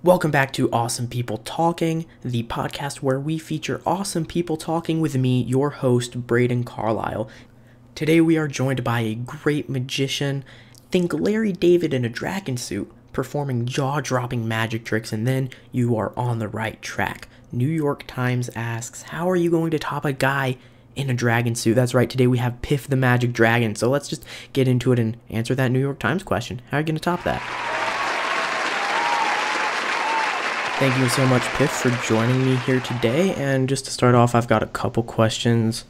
Welcome back to Awesome People Talking, the podcast where we feature awesome people talking with me, your host, Braden Carlisle. Today we are joined by a great magician. Think Larry David in a dragon suit, performing jaw-dropping magic tricks, and then you are on the right track. New York Times asks, how are you going to top a guy in a dragon suit? That's right, today we have Piff the Magic Dragon. So let's just get into it and answer that New York Times question. How are you going to top that? Thank you so much, Piff, for joining me here today. And just to start off, I've got a couple questions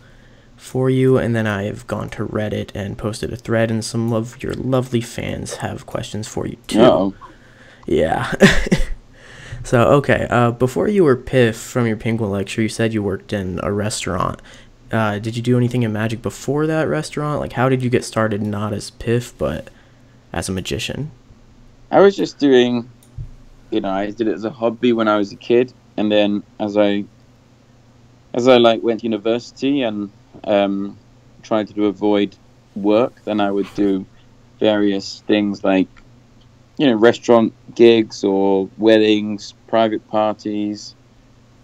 for you, and then I've gone to Reddit and posted a thread, and some of your lovely fans have questions for you, too. Uh-oh. Yeah. So, okay, before you were Piff from your penguin lecture, you said you worked in a restaurant. Did you do anything in magic before that restaurant? Like, how did you get started not as Piff, but as a magician? I was just doing, I did it as a hobby when I was a kid, and then as I went to university and tried to avoid work, then I would do various things like, restaurant gigs or weddings, private parties,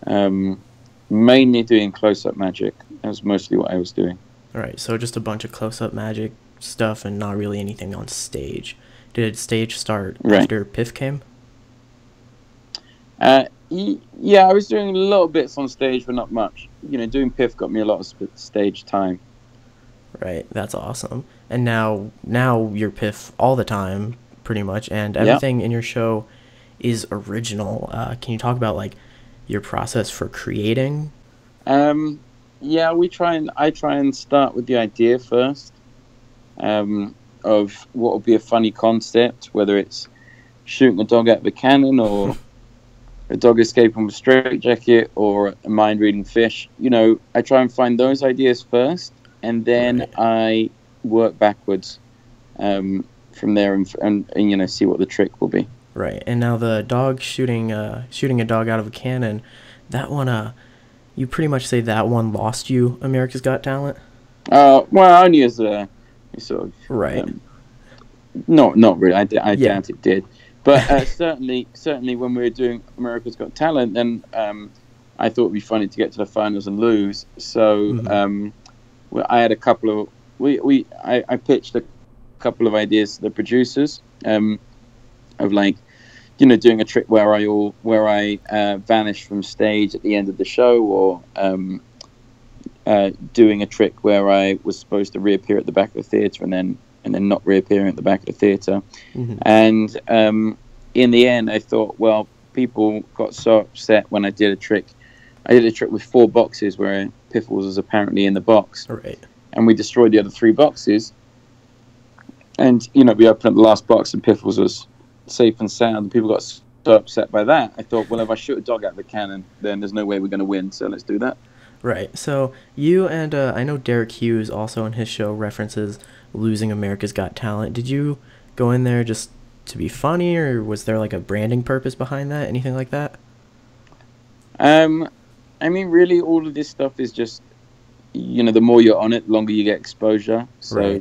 mainly doing close-up magic. That was mostly what I was doing. All right, so just a bunch of close-up magic stuff and not really anything on stage. Did stage start after Piff came? Yeah, I was doing little bits on stage, but not much. Doing Piff got me a lot of stage time. Right, that's awesome. And now you're Piff all the time, pretty much, and everything in your show is original. Can you talk about your process for creating? Yeah, I try and start with the idea first, of what would be a funny concept, whether it's shooting a dog out of a cannon or a dog escaping from a straitjacket or a mind-reading fish. I try and find those ideas first, and then I work backwards from there and see what the trick will be. Right, and now the dog shooting a dog out of a cannon, that one, you pretty much say that one lost you America's Got Talent? Well, only as a sort of... Right. Not really. I doubt it did. But certainly when we were doing America's Got Talent, then I thought it would be funny to get to the finals and lose. So I had a couple of... I pitched a couple of ideas to the producers of doing a trick where I vanish from stage at the end of the show, or doing a trick where I was supposed to reappear at the back of the theatre and then not reappearing at the back of the theatre. And in the end, I thought, well, people got so upset when I did a trick. I did a trick with 4 boxes where Piffles was apparently in the box. Right. And we destroyed the other 3 boxes. And, we opened up the last box and Piffles was safe and sound. And people got so upset by that. I thought, well, if I shoot a dog out of the cannon, then there's no way we're going to win. So let's do that. Right. So you and I know Derek Hughes also in his show references losing America's Got Talent. Did you go in there just to be funny, or was there a branding purpose behind that? Anything like that? Really, all of this stuff is just, the more you're on it, the longer you get exposure. So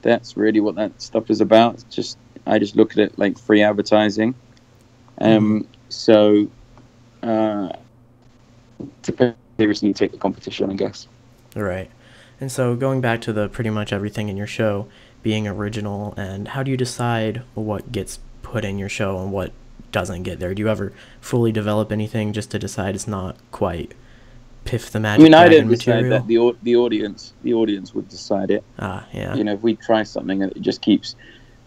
that's really what that stuff is about. It's just, I just look at it like free advertising. So to seriously you take the competition, I guess. Right. And so going back to the pretty much everything in your show being original, and how do you decide what gets put in your show and what doesn't get there? Do you ever fully develop anything just to decide it's not quite Piff the Magic Dragon I didn't material? decide that. The audience would decide it. Yeah. If we try something and it just keeps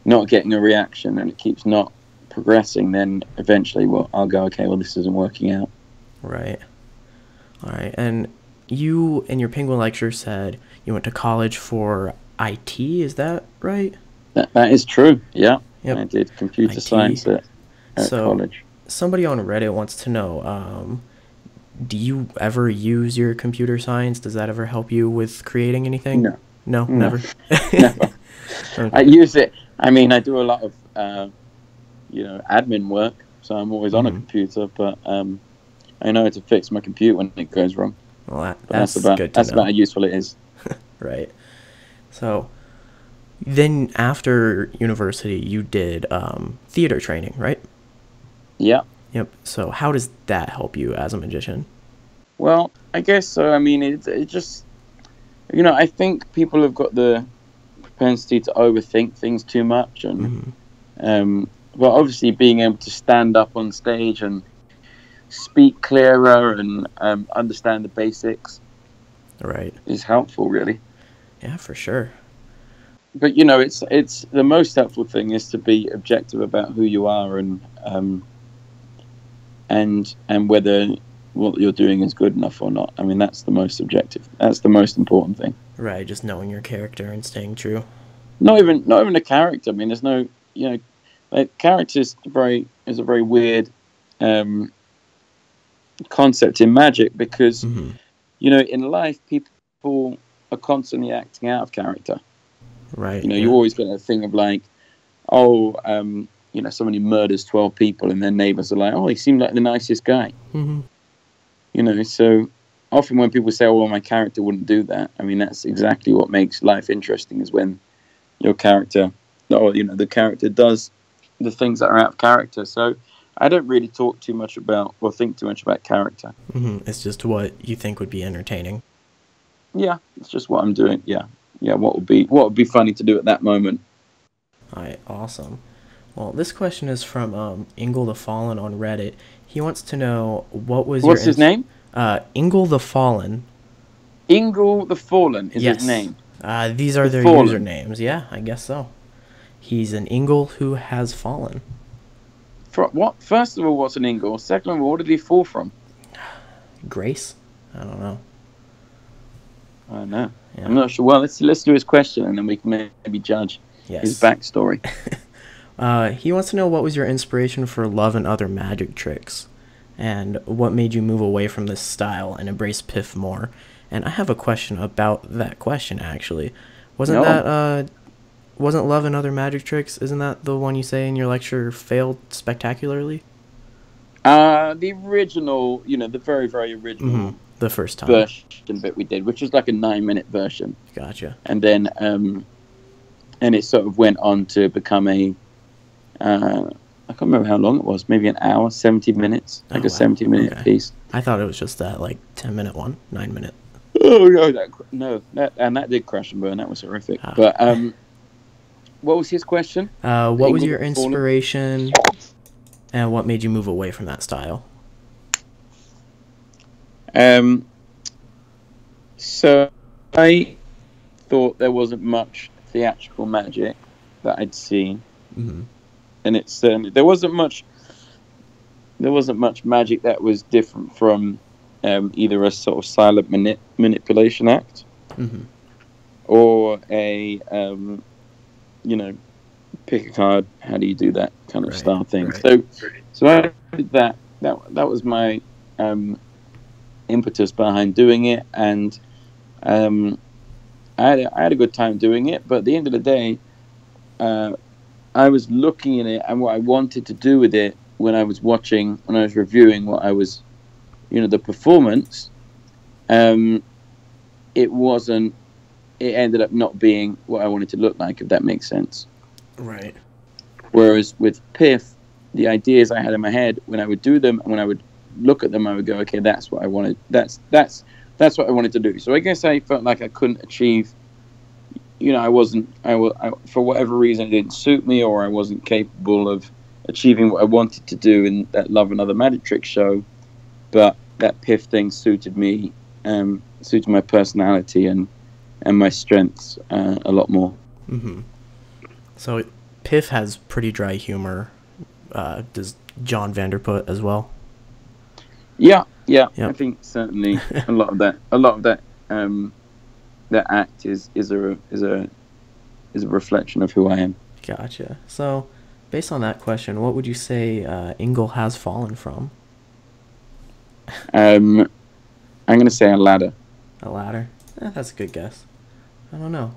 not getting a reaction and it keeps not progressing, then eventually I'll go, okay, well, this isn't working out. Right. All right. And you in your penguin lecture said you went to college for IT, is that right? That is true, yeah. Yep. I did computer science at college. Somebody on Reddit wants to know, do you ever use your computer science? Does that ever help you with creating anything? No, never? Never. Okay. I use it. I do a lot of, admin work, so I'm always on a computer, but I know how to fix my computer when it goes wrong. Well, that's good to know. That's about how useful it is. Right. So then after university, you did theater training, right? Yeah. Yep. So how does that help you as a magician? Well, I guess so. I mean, it just, I think people have got the propensity to overthink things too much, and but obviously being able to stand up on stage and speak clearer and understand the basics Right. is helpful, really. Yeah, for sure. But it's the most helpful thing is to be objective about who you are and whether what you're doing is good enough or not. I mean, that's the most objective. That's the most important thing. Right, just knowing your character and staying true. Not even a character. I mean, there's no, like character is a very weird concept in magic because in life people are constantly acting out of character. Right. You always get a thing of like, oh, somebody murders 12 people and their neighbors are like, oh, he seemed like the nicest guy. So often when people say, oh, well, my character wouldn't do that, I mean, that's exactly what makes life interesting, is when your character, or the character does the things that are out of character. So I don't really talk too much about or think too much about character. It's just what you think would be entertaining. Yeah, it's just what I'm doing. Yeah, what would be funny to do at that moment. All right, awesome. Well, this question is from Ingle the Fallen on Reddit. He wants to know what's his name? Ingle the Fallen. Ingle the Fallen is yes. his name. These are their usernames. Yeah, I guess so. He's an Ingle who has fallen. What? First of all, what's an Ingle? Second of all, what did he fall from? Grace? I don't know. I don't know. Yeah. I'm not sure. Well, let's do his question and then we can maybe judge his backstory. He wants to know, what was your inspiration for Love and Other Magic Tricks, and what made you move away from this style and embrace Piff more? And I have a question about that question, actually. Wasn't Love and Other Magic Tricks, isn't that the one you say in your lecture failed spectacularly? The original, the very, very original. The first time. Version that we did, which was like a 9-minute version. Gotcha. And then, and it sort of went on to become I can't remember how long it was, maybe an hour, 70 minutes, like a 70-minute piece. I thought it was just that, like, 10-minute one, 9-minute. Oh, no, that did crash and burn. That was horrific. But what was his question? What was your inspiration, and what made you move away from that style? So I thought there wasn't much theatrical magic that I'd seen, and it's there wasn't much magic that was different from either a sort of silent manipulation act or a pick a card, how do you do that kind of style thing. So I did that. That was my impetus behind doing it, and I had a good time doing it. But at the end of the day, I was looking at it and what I wanted to do with it when I was reviewing what I was, the performance. It ended up not being what I wanted to look like, if that makes sense. Right. Whereas with Piff, the ideas I had in my head, when I would do them and when I would look at them, I would go, okay, that's what I wanted. That's what I wanted to do. So I guess I felt like I couldn't achieve. For whatever reason, it didn't suit me, or I wasn't capable of achieving what I wanted to do in that Love and Other Magic Trick show. But that Piff thing suited me, suited my personality and my strengths a lot more. So Piff has pretty dry humor. Does John Vanderput as well? Yeah. I think certainly a lot of that that act is a reflection of who I am. Gotcha. So, based on that question, what would you say Ingle has fallen from? I'm gonna say a ladder. A ladder? That's a good guess. I don't know.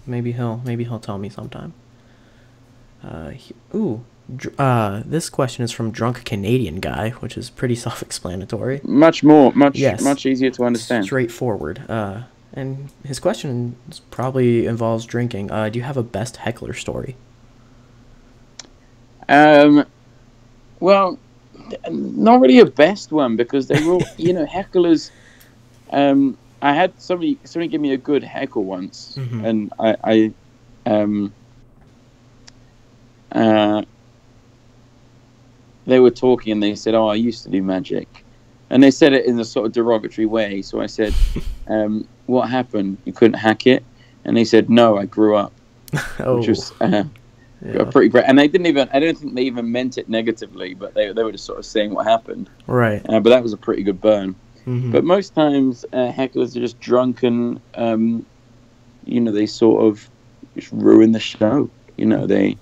Maybe he'll tell me sometime. This question is from Drunk Canadian Guy, which is pretty self-explanatory. Much easier to understand. Straightforward. And his question probably involves drinking. Do you have a best heckler story? Well, Not really a best one because they were all, hecklers. I had somebody give me a good heckle once, and they were talking and they said, "Oh, I used to do magic," and they said it in a sort of derogatory way. So I said, "What happened? You couldn't hack it?" And they said, "No, I grew up," which was pretty great. And they didn't even. I don't think they even meant it negatively, but they were just sort of saying what happened. Right. But that was a pretty good burn. But most times, hecklers are just drunken. They sort of just ruin the show. They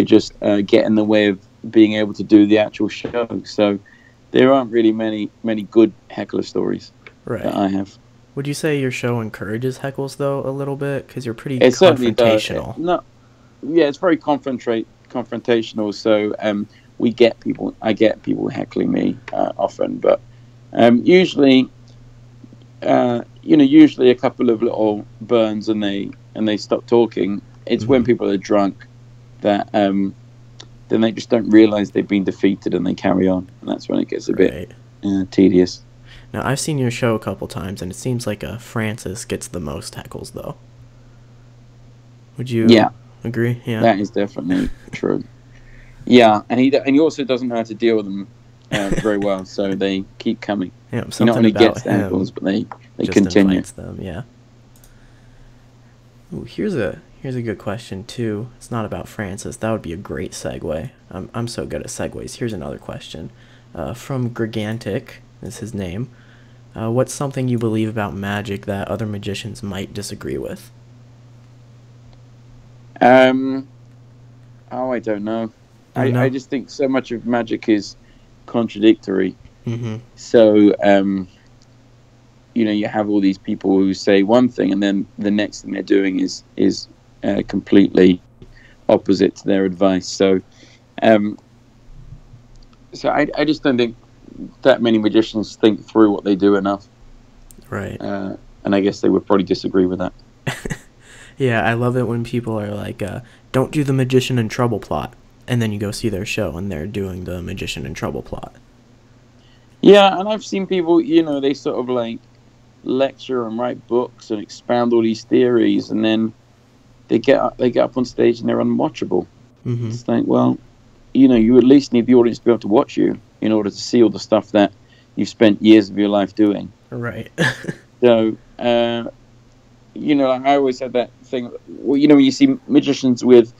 just get in the way of being able to do the actual show. So there aren't really many good heckler stories that I have. Would you say your show encourages heckles though a little bit because you're pretty It confrontational? It's very confrontational. So I get people heckling me often, but usually a couple of little burns and they stop talking. It's when people are drunk that then they just don't realize they've been defeated and they carry on, and that's when it gets a bit tedious. Now, I've seen your show a couple times, and it seems like Francis gets the most heckles, though. Would you agree? Yeah, that is definitely true. Yeah, and he also doesn't know how to deal with them very well, so they keep coming. Yeah, he not only gets the heckles, but they continue. Them, yeah. Ooh, here's a good question too. It's not about Francis. That would be a great segue. I'm so good at segues. Here's another question from Gigantic. Is his name. What's something you believe about magic that other magicians might disagree with? I don't know. I just think so much of magic is contradictory. So, you have all these people who say one thing and then the next thing they're doing is completely opposite to their advice. So I just don't think that many magicians think through what they do enough. Right. And I guess they would probably disagree with that. Yeah, I love it when people are like, don't do the magician in trouble plot. And then you go see their show and they're doing the magician in trouble plot. Yeah, and I've seen people, they sort of like lecture and write books and expound all these theories, and then they get up on stage and they're unwatchable. It's like, well, you at least need the audience to be able to watch you in order to see all the stuff that you've spent years of your life doing. Right. So, I always had that thing. Well, when you see magicians with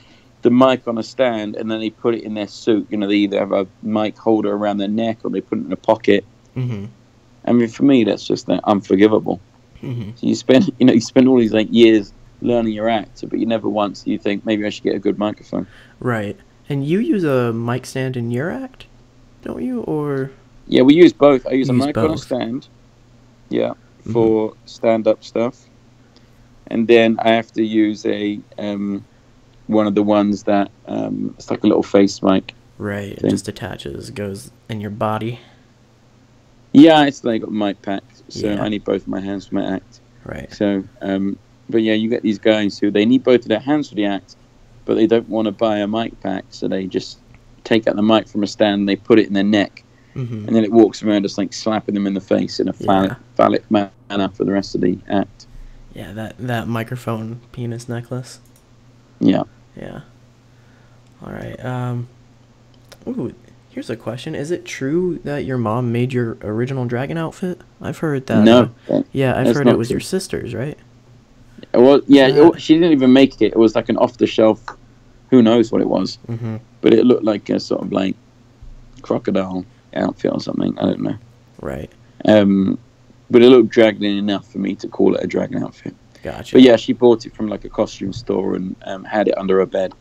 the mic on a stand and then they put it in their suit, they either have a mic holder around their neck or they put it in a pocket. I mean, for me, that's just unforgivable. So you spend all these years learning your act, but you never once you think maybe I should get a good microphone. Right. And you use a mic stand in your act, don't you? Or yeah, we use both. I use a mic on a stand. Yeah, for stand-up stuff, and then I have to use a one of the ones that it's like a little face mic. Right. It just attaches, goes in your body. Yeah, it's like a mic pack, so I need both of my hands for my act. Right. So, but yeah, you get these guys who they need both of their hands for the act, but they don't want to buy a mic pack, so they just take out the mic from a stand, they put it in their neck, and then it walks around just like slapping them in the face in a phallic manner for the rest of the act. Yeah, that microphone penis necklace. Yeah. Yeah. All right. Ooh, here's a question. Is it true that your mom made your original dragon outfit? I've heard that. No. I've heard it was your sister's, right? Well, yeah, she didn't even make it. It was like an off-the-shelf, who knows what it was. But it looked like a sort of like crocodile outfit or something. I don't know. Right. But it looked dragon enough for me to call it a dragon outfit. Gotcha. But yeah, she bought it from like a costume store and had it under her bed.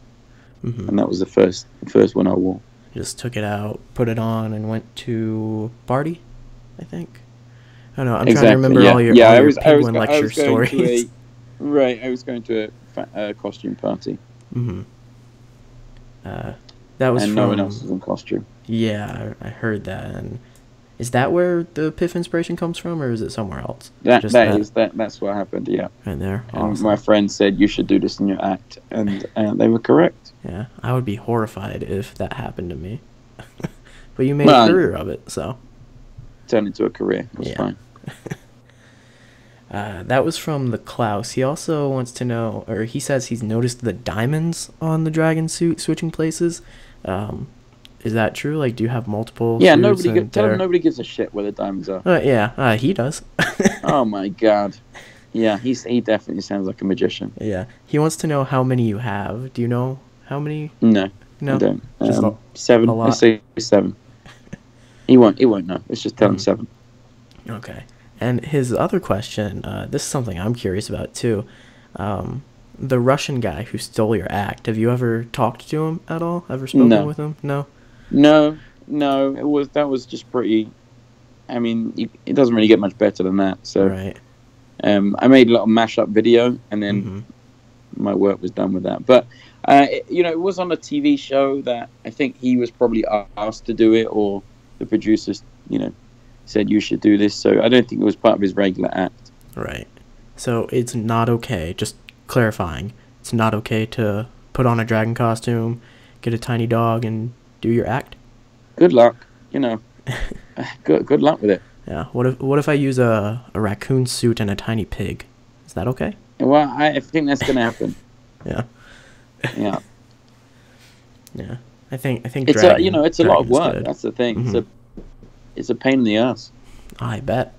And that was the first one I wore. Just took it out, put it on, and went to party, I think. I don't know. I'm trying to remember all your penguin lecture stories. I was going to a costume party. That was and no one else was in costume. Yeah, I heard that. And is that where the Piff inspiration comes from, or is it somewhere else? That's what happened. Yeah. Right there. And my friend said you should do this in your act, and they were correct. Yeah, I would be horrified if that happened to me. but you made a career of it, so. Turned into a career. It was fine. That was from the Klaus. He also wants to know, or he says he's noticed the diamonds on the dragon suit switching places. Is that true? Like, do you have multiple? Yeah, suits tell him nobody gives a shit where the diamonds are. Yeah, he does. Oh my god. Yeah, he definitely sounds like a magician. Yeah, he wants to know how many you have. Do you know how many? No, I don't. Just 7. a lot? I say 7. He won't know. Let's just tell him 7. Okay. And his other question, this is something I'm curious about too. The Russian guy who stole your act, have you ever talked to him at all? Ever spoken with him? No? No. That was just pretty... I mean, it doesn't really get much better than that. So, right. I made a little mashup video, and then my work was done with that. But, it was on a TV show that I think he was probably asked to do it, or the producers, said you should do this. So I don't think it was part of his regular act. Right. So it's not okay, just clarifying, it's not okay to put on a dragon costume, get a tiny dog, and do your act? Good luck. Good luck with it. Yeah. What if I use a raccoon suit and a tiny pig? Is that okay? Well, I think that's going to happen. Yeah. Yeah. Yeah. I think it's it's a lot of work. Good. That's the thing. It's a pain in the ass. I bet.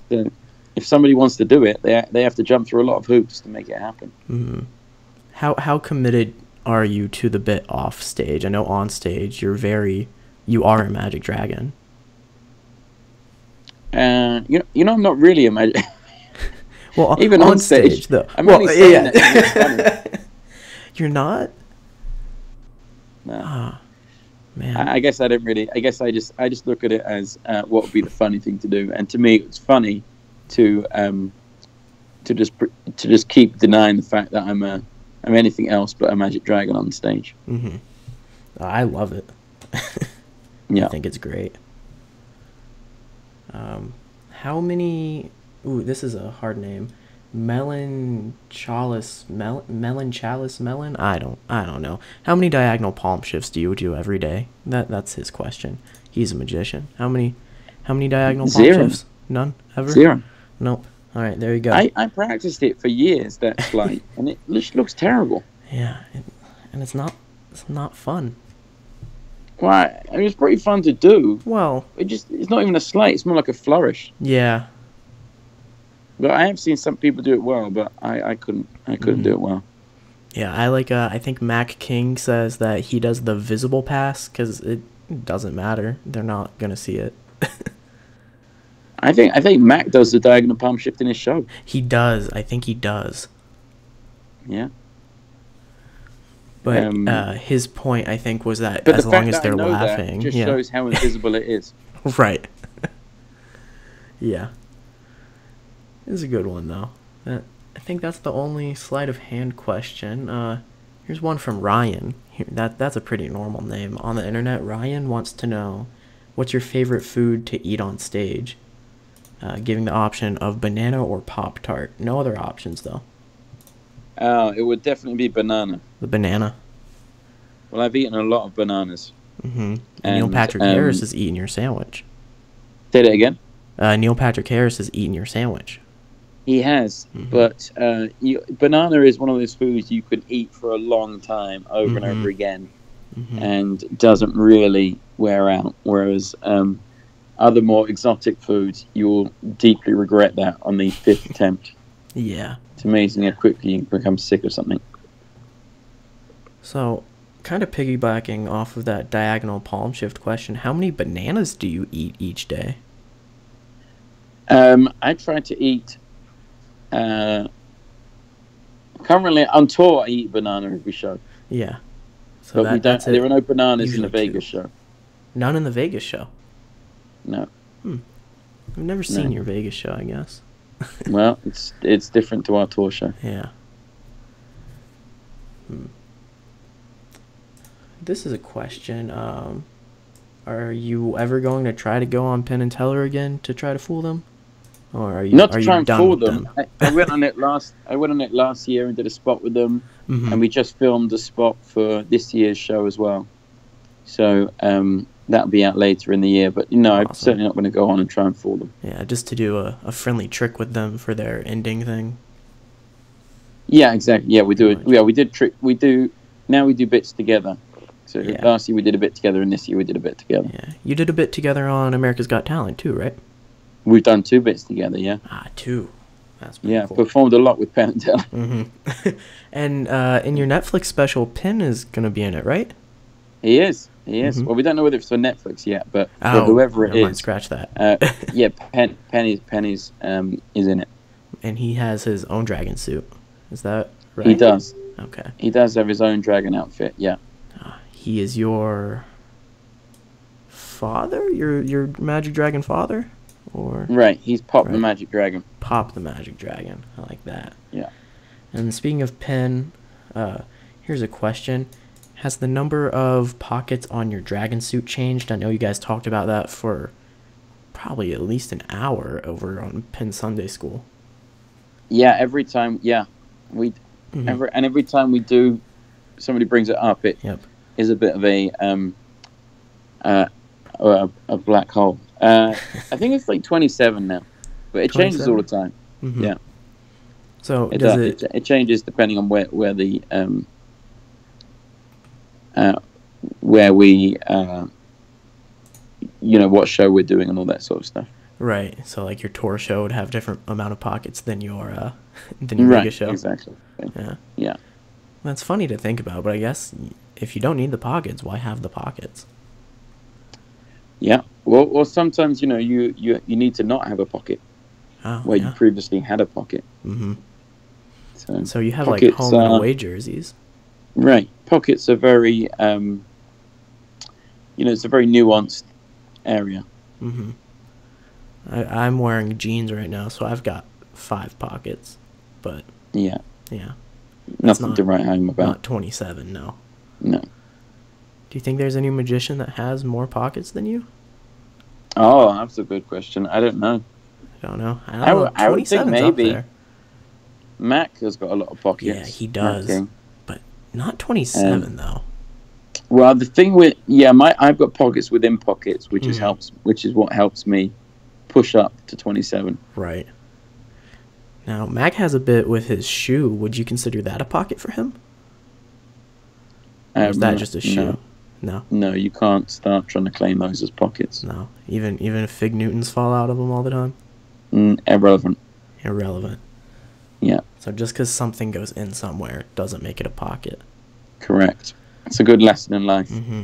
So if somebody wants to do it, they have to jump through a lot of hoops to make it happen. Mm-hmm. How committed are you to the bit off stage? I know on stage you are a magic dragon. I'm not really a magic. Well, even on stage though. I'm only saying that. You're not. No. Oh, man. I guess I don't really. I guess I just look at it as what would be the funny thing to do, and to me, it's funny to just keep denying the fact that I'm anything else but a magic dragon on stage. Mm-hmm. I love it. Yeah, I think it's great. How many? Ooh, this is a hard name. Melon. I don't know. How many diagonal palm shifts do you do every day? That's his question. He's a magician. How many diagonal palm shifts? None ever? 0. Nope. All right, there you go. I practiced it for years, that sleight, and it just looks terrible. Yeah, and it's not fun. Well, it was pretty fun to do. Well, it's not even a sleight. It's more like a flourish. Yeah. But I have seen some people do it well, but I couldn't do it well. Yeah, I think Mac King says that he does the visible pass because it doesn't matter. They're not going to see it. I think Mac does the diagonal palm shift in his show. He does. I think he does. Yeah. But his point, I think, was that as long as they're laughing, just shows how invisible it is. Right. Yeah. It's a good one, though. I think that's the only sleight of hand question. Here's one from Ryan. That's a pretty normal name on the internet. Ryan wants to know, what's your favorite food to eat on stage? Giving the option of banana or Pop-Tart. No other options, though. Oh, it would definitely be banana. The banana. Well, I've eaten a lot of bananas. Mm-hmm. And Neil Patrick Harris is eating your sandwich. Say that again? Neil Patrick Harris is eating your sandwich. He has, but banana is one of those foods you can eat for a long time, over and over again, and doesn't really wear out. Whereas other more exotic foods, you will deeply regret that on the 5th attempt. Yeah. It's amazing how quickly you become sick of something. So, kind of piggybacking off of that diagonal palm shift question, how many bananas do you eat each day? I try to eat... currently on tour, I eat banana every show. Yeah. So but there are no bananas in the Vegas show. None in the Vegas show? No. I've never seen your Vegas show, I guess. Well, it's different to our tour show. Yeah. This is a question. Are you ever going to try to go on Penn and Teller again to try to fool them? Or are you not to try and fool them? them? I went on it last year and did a spot with them, and we just filmed a spot for this year's show as well. So that'll be out later in the year. But I'm Awesome. certainly not going to go on and try and fool them. Yeah, just to do a friendly trick with them for their ending thing. Yeah, exactly. Yeah, we do it. Pretty much. Yeah, we did trick. Now we do bits together. So Yeah. last year we did a bit together, and this year we did a bit together. Yeah, you did a bit together on America's Got Talent too, right? We've done 2 bits together. Yeah. Ah, 2. That's pretty Yeah, cool. performed a lot with Penn and Teller. Mm-hmm. And in your Netflix special, Penn is gonna be in it, right? He is. Mhm. Well, we don't know whether it's for Netflix yet, but for Oh, whoever it never mind, is, scratch that. yeah, Penny's is in it. And he has his own dragon suit. Is that right? He does. Okay. He does have his own dragon outfit. Yeah. He is your father? Your Magic Dragon father? Or Right. He's Pop the Right. Magic Dragon. Pop the Magic Dragon. I like that. Yeah. And speaking of Penn, here's a question. Has the number of pockets on your dragon suit changed? I know you guys talked about that for probably at least an hour over on Penn Sunday School. Yeah. Every time. Yeah. We. Mhm. Every time we do, somebody brings it up. It Yep. is a bit of a black hole. I think it's like 27 now, but it changes all the time. Mhm. Yeah. So It does does. It changes depending on where the where we what show we're doing and all that sort of stuff. Right. So like your tour show would have different amount of pockets than your mega show. Exactly. Yeah. Yeah. That's funny to think about, but I guess if you don't need the pockets, why have the pockets? Yeah. Well, sometimes you need to not have a pocket Oh, where you yeah. previously had a pocket. Mm-hmm. So, So you have like pockets, home and away jerseys. right. Pockets are very it's a very nuanced area. Mm-hmm. I'm wearing jeans right now, so I've got 5 pockets, but Yeah. yeah, Nothing not- to write home about. not 27. No. No. Do you think there's any magician that has more pockets than you? Oh, that's a good question. I don't know. I don't know. I would think 27's up maybe. there. Mac has got a lot of pockets. Yeah, he does. Mac King. But not 27 though. Well, the thing with I've got pockets within pockets, which is Mhm. what helps me push up to 27. Right. Now, Mac has a bit with his shoe. Would you consider that a pocket for him? Or is that just a shoe? No. No, you can't start trying to claim those as pockets. No. Even if Fig Newtons fall out of them all the time? Irrelevant. Irrelevant. Yeah, So just because something goes in somewhere doesn't make it a pocket. correct. It's a good lesson in life. Mm-hmm.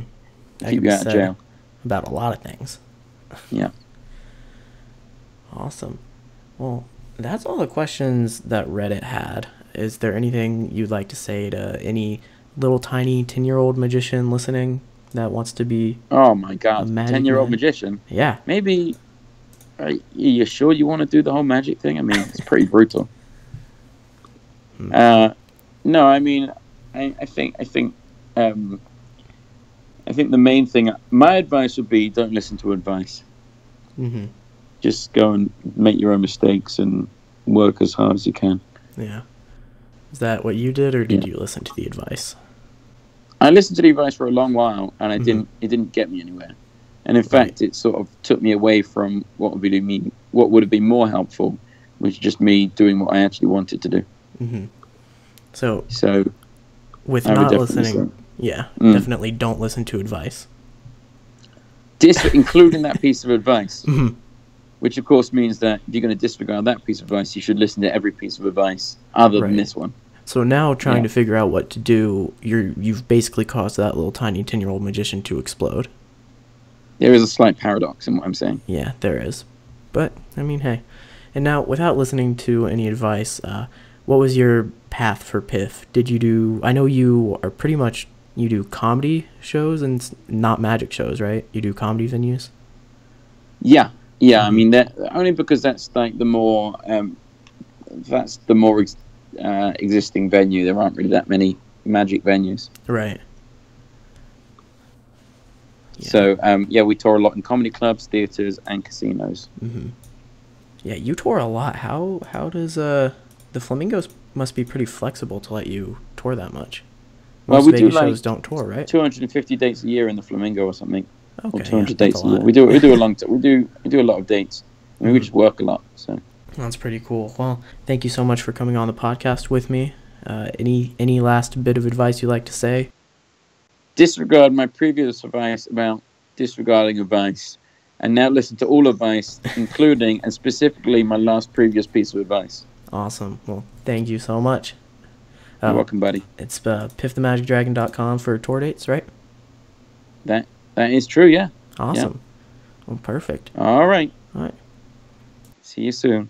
That Keep could you be out of said jail. about a lot of things. Yeah. Awesome. Well, that's all the questions that Reddit had. Is there anything you'd like to say to any little tiny 10-year-old magician listening that wants to be... Oh my God, A magic 10-year-old man. magician. Yeah. Maybe. Are you sure you want to do the whole magic thing? I mean, it's pretty brutal. No, I mean, I think the main thing. My advice would be don't listen to advice. Mm-hmm. Just go and make your own mistakes and work as hard as you can. Yeah. Is that what you did, or did Yeah. you listen to the advice? I listened to the advice for a long while, and Mhm. it didn't get me anywhere. And in fact, it sort of took me away from what would have been more helpful, which is just me doing what I actually wanted to do. Mm-hmm. So, So with I would not definitely listening... say- Yeah, Mm. definitely don't listen to advice. including that piece of advice, Mhm. which of course means that if you're going to disregard that piece of advice, you should listen to every piece of advice other Right. than this one. So now trying Yeah. to figure out what to do, you've basically caused that little tiny 10-year-old magician to explode. There is a slight paradox in what I'm saying. Yeah, there is. But, I mean, hey. And now, without listening to any advice, what was your path for Piff? Did you do... I know you are pretty much... You do comedy shows and not magic shows, right? You do comedy venues? Yeah. I Mhm. mean that only because that's like the more existing venue. There aren't really that many magic venues. Right. Yeah. So we tour a lot in comedy clubs, theaters, and casinos. Mm-hmm. Yeah, you tour a lot. How does... The Flamingos must be pretty flexible to let you tour that much. Well, Most we do Vegas like shows don't tour, right? 250 dates a year in the Flamingo or something. or Okay, 200 yeah, that's dates a a year. lot. We do a long we do a lot of dates. I mean, we just work a lot. So That's pretty cool. Well, thank you so much for coming on the podcast with me. Any last bit of advice you'd like to say? disregard my previous advice about disregarding advice, and now listen to all advice, including and specifically my last previous piece of advice. Awesome. Well, thank you so much. You're welcome, buddy. It's piffthemagicdragon.com for tour dates, right? That is true. Yeah. Awesome. Yeah. Well, perfect. All right. All right. See you soon.